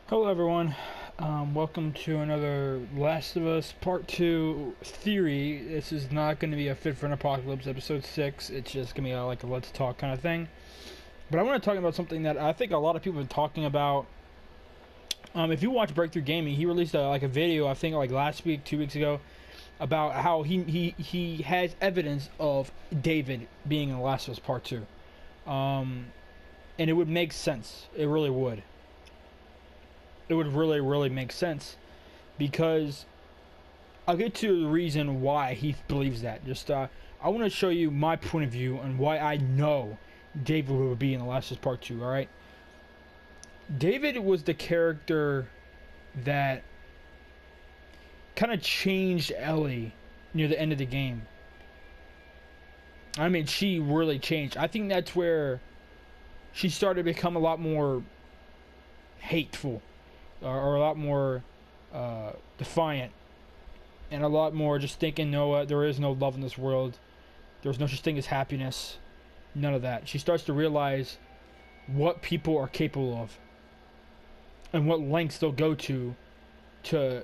Hello everyone, welcome to another Last of Us Part 2 theory. This is not going to be a Fit for an Apocalypse episode 6, it's just going to be like a let's talk kind of thing. But I want to talk about something that I think a lot of people have been talking about. If you watch Breakthrough Gaming, he released a video, I think like last week, 2 weeks ago, about how he has evidence of David being in The Last of Us Part 2. And it would make sense, it really would. It would really make sense, because I'll get to the reason why he believes that. I want to show you my point of view on why I know David would be in The Last of Us Part 2, alright? David was the character that kind of changed Ellie near the end of the game. I mean, she really changed. I think that's where she started to become a lot more hateful, or a lot more defiant, and a lot more just thinking, no, there is no love in this world. There's no such thing as happiness. None of that. She starts to realize what people are capable of, and what lengths they'll go to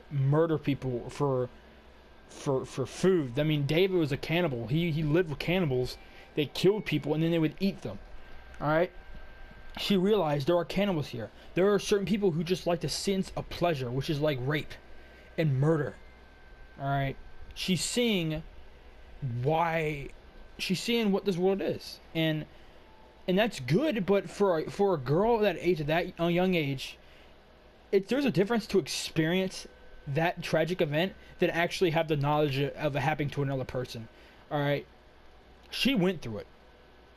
murder people for food. I mean, David was a cannibal. He lived with cannibals. They killed people and then they would eat them. All right. She realized there are cannibals here. There are certain people who just like the sense of pleasure, which is like rape and murder. Alright? She's seeing what this world is. And that's good, but for a girl that age, at that young age, there's a difference to experience that tragic event than actually have the knowledge of it happening to another person. Alright? She went through it.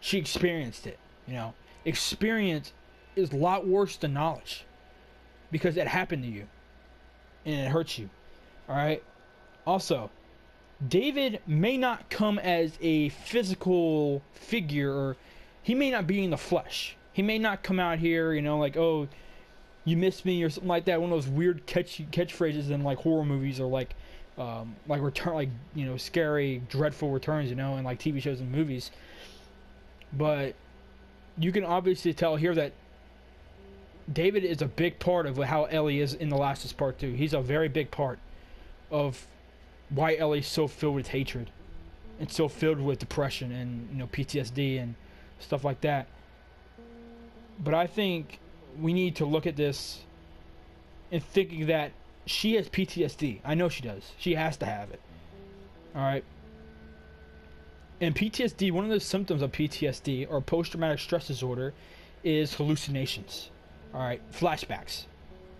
She experienced it, you know. Experience is a lot worse than knowledge, because it happened to you and it hurts you. Alright? Also, David may not come as a physical figure, or he may not be in the flesh. He may not come out here, you know, like, oh, you miss me, or something like that. One of those weird catchphrases in like horror movies, or like return, like, you know, scary, dreadful returns, you know, in like TV shows and movies. But you can obviously tell here that David is a big part of how Ellie is in The Last of Us Part 2. He's a very big part of why Ellie's so filled with hatred and so filled with depression and, you know, PTSD and stuff like that. But I think we need to look at this and thinking that she has PTSD. I know she does. She has to have it. Alright? And PTSD, one of the symptoms of PTSD, or post-traumatic stress disorder, is hallucinations. Alright, flashbacks.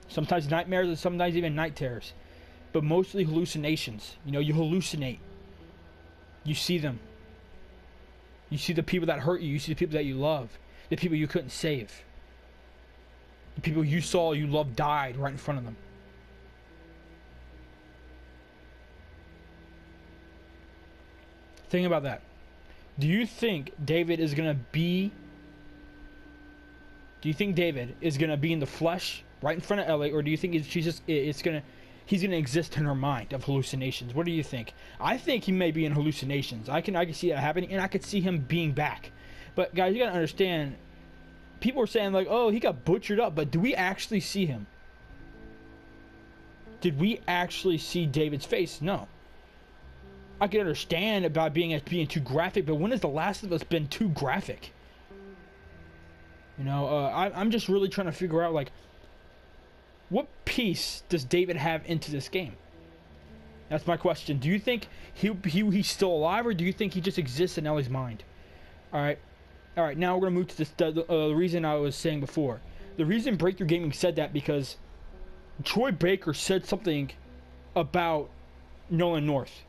Sometimes nightmares, and sometimes even night terrors. But mostly hallucinations. You know, you hallucinate. You see them. You see the people that hurt you. You see the people that you love. The people you couldn't save. The people you saw you loved died right in front of them. Think about that. Do you think David is gonna be in the flesh right in front of Ellie, or do you think he's gonna exist in her mind of hallucinations? What do you think? I think he may be in hallucinations. I can see that happening, and I could see him being back. But guys, you gotta understand, people are saying like, oh, he got butchered up, but do we actually see him? Did we actually see David's face? No. I can understand about being too graphic, but when has The Last of Us been too graphic? You know, I'm just really trying to figure out, like, what piece does David have into this game? That's my question. Do you think he's still alive, or do you think he just exists in Ellie's mind? Alright, now we're going to move to this, the reason I was saying before. The reason Breakthrough Gaming said that, because Troy Baker said something about Nolan North.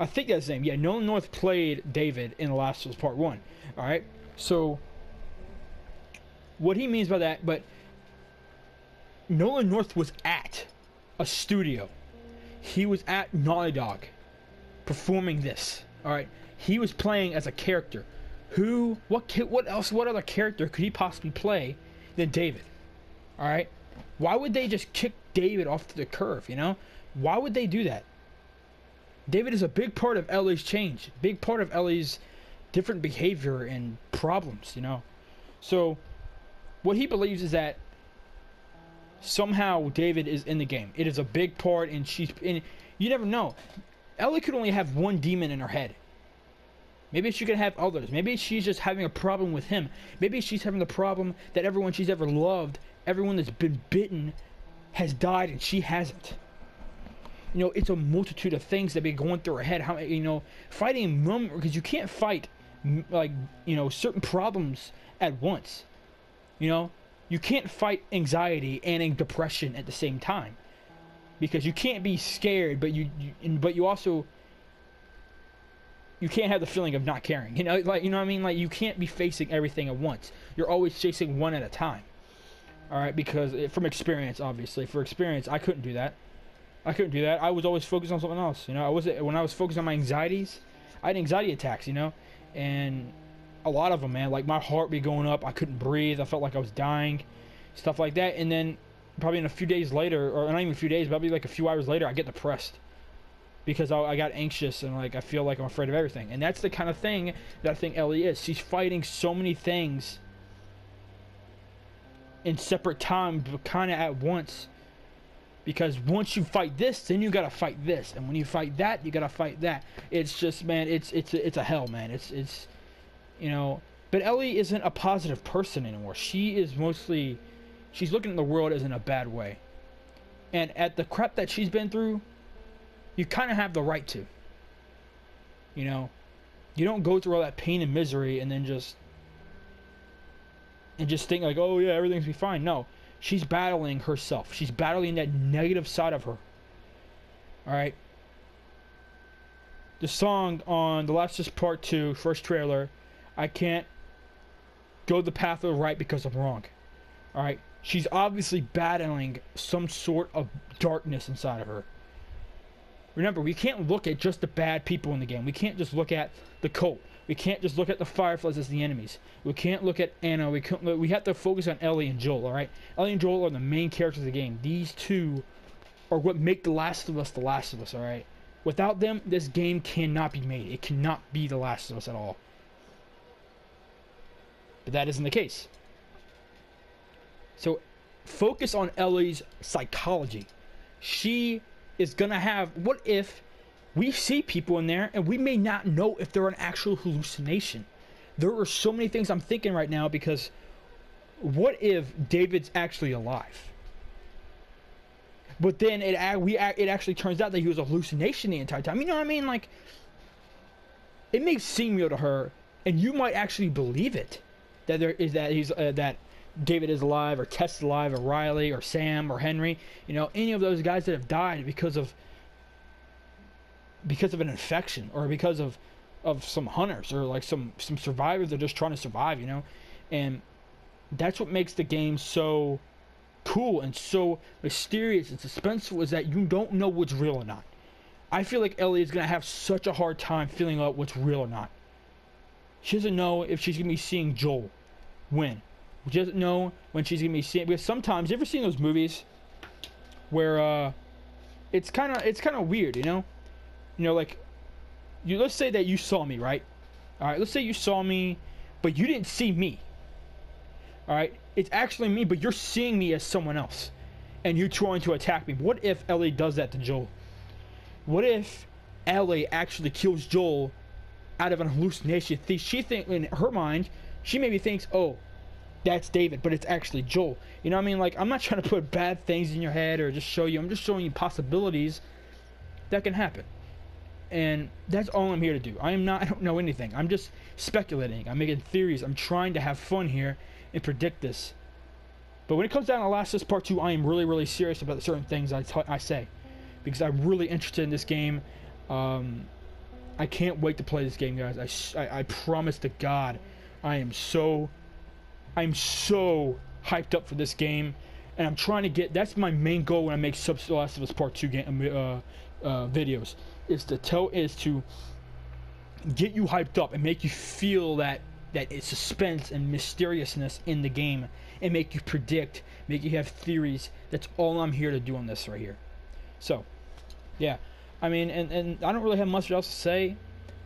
I think that's his name. Yeah, Nolan North played David in The Last of Us Part 1. Alright? So, what he means by that, but Nolan North was at a studio. He was at Naughty Dog performing this. Alright? He was playing as a character. What other character could he possibly play than David? Alright? Why would they just kick David off to the curb, you know? Why would they do that? David is a big part of Ellie's change, big part of Ellie's different behavior and problems, you know. So what he believes is that somehow David is in the game. It is a big part, and you never know. Ellie could only have one demon in her head. Maybe she could have others. Maybe she's just having a problem with him. Maybe she's having the problem that everyone she's ever loved, everyone that's been bitten, has died and she hasn't. You know, it's a multitude of things that be going through her head. How, you know, fighting because you can't fight, like, you know, certain problems at once. You know, you can't fight anxiety and depression at the same time, because you can't be scared, but you also, you can't have the feeling of not caring. You know, like, you know what I mean? Like, you can't be facing everything at once. You're always chasing one at a time. All right, because from experience, obviously, for experience, I couldn't do that. I was always focused on something else. You know, when I was focused on my anxieties, I had anxiety attacks. You know, and a lot of them, man. Like, my heart be going up. I couldn't breathe. I felt like I was dying, stuff like that. And then probably in a few days later, or not even a few days, probably like a few hours later, I get depressed because I got anxious and like I feel like I'm afraid of everything. And that's the kind of thing that I think Ellie is. She's fighting so many things in separate times, but kind of at once. Because once you fight this, then you gotta fight this, and when you fight that, you gotta fight that. It's just, man, it's a hell, man. It's you know. But Ellie isn't a positive person anymore. She is mostly, she's looking at the world as in a bad way. And at the crap that she's been through, you kind of have the right to. You know, you don't go through all that pain and misery and then just think like, oh yeah, everything's be fine. No. She's battling herself. She's battling that negative side of her. Alright? The song on The Last of Us Part 2, first trailer, I can't go the path of the right because I'm wrong. Alright? She's obviously battling some sort of darkness inside of her. Remember, we can't look at just the bad people in the game. We can't just look at the cult. We can't just look at the Fireflies as the enemies. We can't look at Anna. We have to focus on Ellie and Joel, alright? Ellie and Joel are the main characters of the game. These two are what make The Last of Us, alright? Without them, this game cannot be made. It cannot be The Last of Us at all. But that isn't the case. So, focus on Ellie's psychology. She is gonna have, what if we see people in there and we may not know if they're an actual hallucination? There are so many things I'm thinking right now, because what if David's actually alive? But then it actually turns out that he was a hallucination the entire time. You know what I mean? Like, it may seem real to her, and you might actually believe it, that David is alive, or Tess is alive, or Riley, or Sam, or Henry. You know, any of those guys that have died because of an infection, or because of some hunters, or like some survivors that are just trying to survive, you know. And that's what makes the game so cool and so mysterious and suspenseful, is that you don't know what's real or not. I feel like Ellie is going to have such a hard time feeling out what's real or not. She doesn't know if she's going to be seeing Joel win. She doesn't know when she's going to be seeing, because sometimes, you ever seen those movies where it's kind of weird, you know? You know, like, let's say that you saw me, right? Alright, let's say you saw me, but you didn't see me. Alright? It's actually me, but you're seeing me as someone else. And you're trying to attack me. What if Ellie does that to Joel? What if Ellie actually kills Joel out of an hallucination? She thinks, in her mind, she maybe thinks, oh, that's David, but it's actually Joel. You know what I mean? Like, I'm not trying to put bad things in your head or just show you. I'm just showing you possibilities that can happen. And that's all I'm here to do. I don't know anything. I'm just speculating. I'm making theories. I'm trying to have fun here and predict this. But when it comes down to Last of Us Part 2, I am really, really serious about certain things I say. Because I'm really interested in this game. I can't wait to play this game, guys. I promise to God, I'm so hyped up for this game. And I'm trying to get, that's my main goal when I make Last of Us Part 2 videos. Is to get you hyped up and make you feel that it's suspense and mysteriousness in the game, and make you predict, make you have theories. That's all I'm here to do on this right here. So, yeah, I mean, and I don't really have much else to say,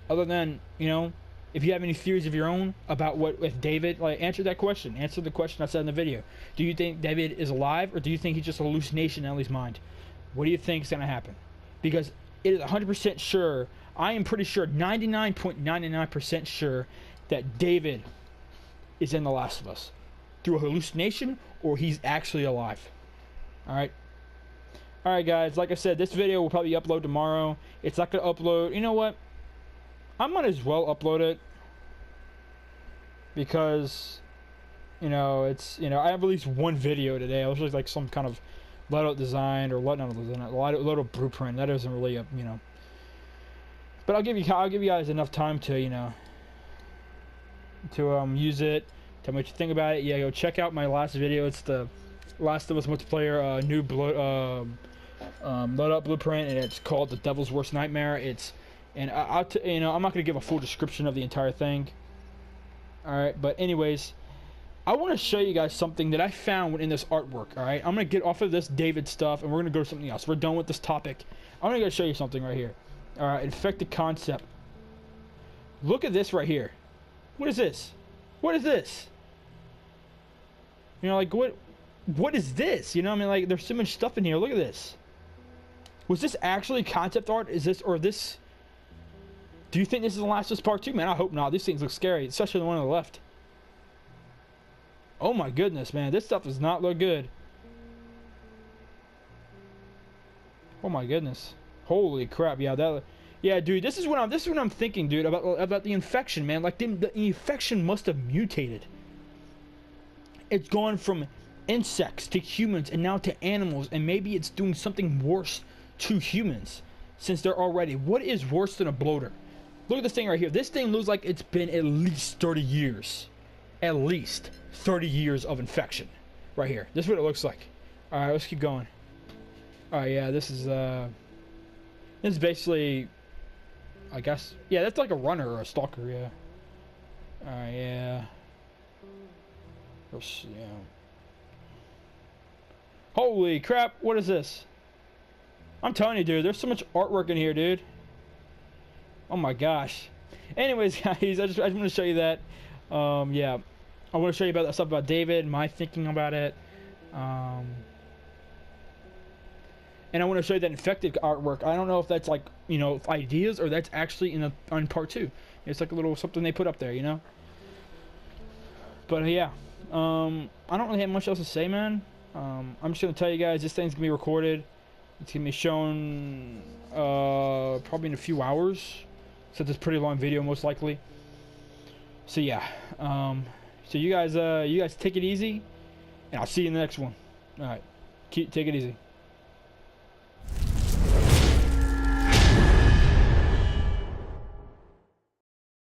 other than, you know, If you have any theories of your own about what if David, like, answer that question. Answer the question I said in the video. Do you think David is alive, or do you think he's just a hallucination in Ellie's mind? What do you think is going to happen? Because it is 100% sure, I am pretty sure, 99.99% sure, that David is in The Last of Us through a hallucination, or he's actually alive. Alright? Alright, guys, like I said, this video will probably upload tomorrow. It's not going to upload. You know what? I might as well upload it. Because, you know, it's, you know, I have released one video today. It was just like some kind of layout design, or layout blueprint. That isn't really a, you know. But I'll give you guys enough time to, you know, to use it. Tell me what you think about it. Yeah, go check out my last video. It's the Last of Us multiplayer new loadout blueprint, and it's called The Devil's Worst Nightmare. It's, and you know, I'm not gonna give a full description of the entire thing. All right, but anyways, I want to show you guys something that I found in this artwork. All right, I'm gonna get off of this David stuff, and we're gonna go to something else. We're done with this topic. I'm gonna go show you something right here. All right, infected concept. Look at this right here. What is this? What is this? You know, like, what is this? You know, I mean, like, there's so much stuff in here. Look at this. Was this actually concept art? Is this, or this? Do you think this is The Last of Us Part 2? Man, I hope not. These things look scary, especially the one on the left. Oh my goodness, man. This stuff does not look good. Oh my goodness. Holy crap. Yeah, that, yeah, dude, this is what I'm thinking, dude, about the infection, man. Like, the infection must have mutated. It's gone from insects to humans and now to animals, and maybe it's doing something worse to humans since they're already. What is worse than a bloater? Look at this thing right here. This thing looks like it's been at least 30 years. At least 30 years of infection. Right here. This is what it looks like. Alright, let's keep going. Alright, yeah, this is basically, I guess, yeah, that's like a runner or a stalker, yeah. Alright, yeah. Yeah. Holy crap, what is this? I'm telling you, dude, there's so much artwork in here, dude. Oh my gosh. Anyways, guys, I just want to show you that. Yeah, I want to show you about that stuff about David, my thinking about it. And I want to show you that infected artwork. I don't know if that's, like, you know, ideas, or that's actually on part 2. It's like a little something they put up there, you know. But yeah, I don't really have much else to say, man. I'm just gonna tell you guys, this thing's gonna be recorded. It's gonna be shown probably in a few hours, since it's a pretty long video, most likely. So yeah, so you guys take it easy, and I'll see you in the next one. All right, take it easy.